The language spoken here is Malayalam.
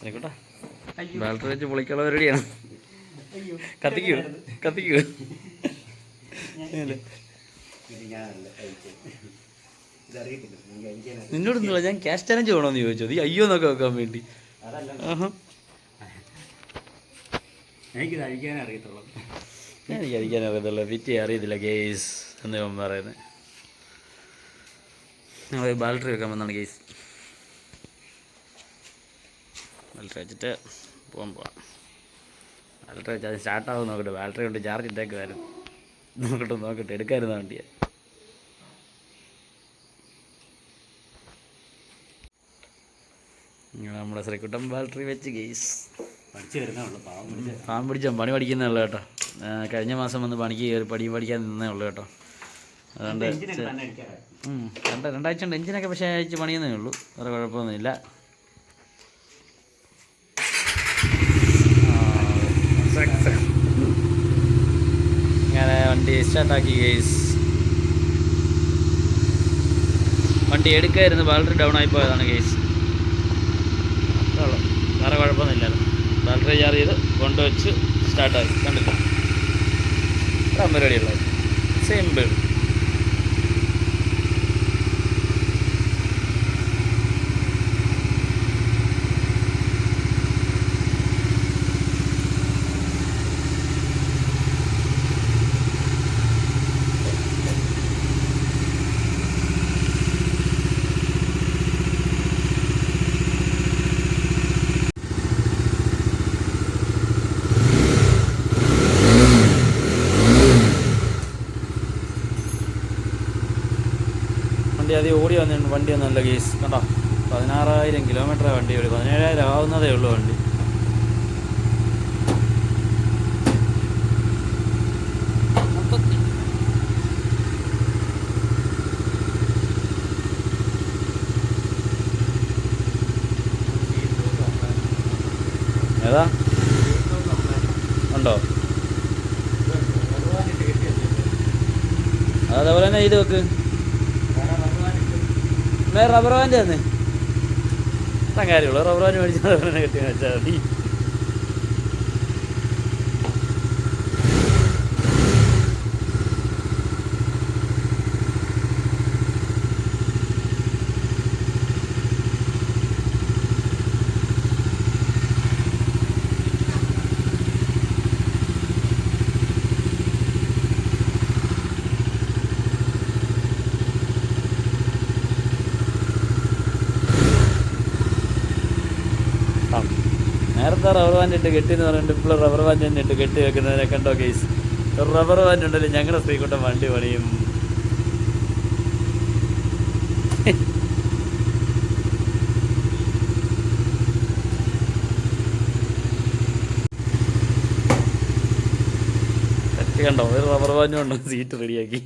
ആയിക്കോട്ടെ, ബാറ്ററി വെച്ച് പൊളിക്കാനുള്ള പരിപാടിയാണ്. കത്തിക്കൂ കത്തിക്കൂ. നിന്നോടൊന്നുമില്ല, ഞാൻ ക്യാഷ് ചാലഞ്ച് വേണമെന്ന് ചോദിച്ചത് ഈ അയ്യോ എന്നൊക്കെ വെക്കാൻ വേണ്ടി. എനിക്ക് അഴിക്കാൻ അറിയത്തുള്ളൂ, ഫിറ്റ് അറിയത്തില്ല ഗേസ് എന്ന് ഞാൻ പറയുന്നത്. ഞങ്ങൾ ബാറ്ററി വെക്കാൻ വന്നാണ് ഗേസ്. ബാറ്ററി വെച്ചിട്ട് പോകാൻ പോവാം. ബാറ്ററി വെച്ച് അത് സ്റ്റാർട്ടാവും നോക്കട്ടെ. ബാറ്ററി കൊണ്ട് ചാർജ് ഇട്ടേക്കുമായിരുന്നു. നോക്കട്ടെ എടുക്കാമായിരുന്നു വണ്ടിയെ. നമ്മുടെ ശ്രീകുട്ടൻ ബാറ്ററി വെച്ച് ഗേസ് പഠിച്ചു വരുന്നുള്ളൂ. പാവം പിടിച്ച പണി പഠിക്കുന്നേ ഉള്ളൂ കേട്ടോ. കഴിഞ്ഞ മാസം വന്ന് പണിക്ക് കയറി പഠിക്കാൻ നിന്നേ ഉള്ളൂ കേട്ടോ. അതുകൊണ്ട് 2 ആഴ്ച ഉണ്ട് എഞ്ചിനൊക്കെ, പക്ഷേ അയച്ച് പണിയുന്നേ ഉള്ളൂ, വേറെ കുഴപ്പമൊന്നുമില്ല. അങ്ങനെ വണ്ടി സ്റ്റാർട്ടാക്കി ഗേസ്. വണ്ടി എടുക്കായിരുന്നു, ബാറ്ററി ഡൗൺ ആയി പോയതാണ് ഗേസ്. വേറെ കുഴപ്പമൊന്നുമില്ലല്ലോ. ബാറ്ററി ചാർജ് ചെയ്ത് കൊണ്ടുവച്ച് സ്റ്റാർട്ടായി. കണ്ടില്ല, ഇത്ര പരിപാടിയുള്ളത്, സിമ്പിൾ. വണ്ടി ആദ്യം ഓടി വന്നിട്ടുണ്ട്. വണ്ടി ഒന്നുമല്ല ഗേസ്, കണ്ടോ 16,000 കിലോമീറ്റർ വണ്ടി ഓടി. 17,000 ആവുന്നതേ ഉള്ളൂ വണ്ടി. ഏതാ ഉണ്ടോ? അതേപോലെ തന്നെ ചെയ്ത് വെക്ക്. വേറെ റബ്ബർ ബാൻഡ് തന്നെ അത്ര കാര്യമുള്ളൂ. റബ്ബർ ബാൻഡ് മേടിച്ചാൽ റബ്ബർ ബാൻഡ് കെട്ടി വെച്ചാൽ മതി. നേരത്തെ റബ്ബർ ബാൻഡ് ഇട്ട് കെട്ടി എന്ന് പറഞ്ഞിട്ട് ഇപ്പോൾ റബ്ബർ ബാൻഡ് തന്നെ ഇട്ട് കെട്ടി വെക്കുന്നതിനെ കണ്ടോ കേസ്. റബ്ബർ ബാൻഡ് ഉണ്ടല്ലോ, ഞങ്ങളുടെ ശ്രീകുട്ടൻ വണ്ടി പണിയും. കണ്ടോ, ഒരു റബ്ബർ ബാൻഡും ഉണ്ടോ, സീറ്റ് റെഡിയാക്കി.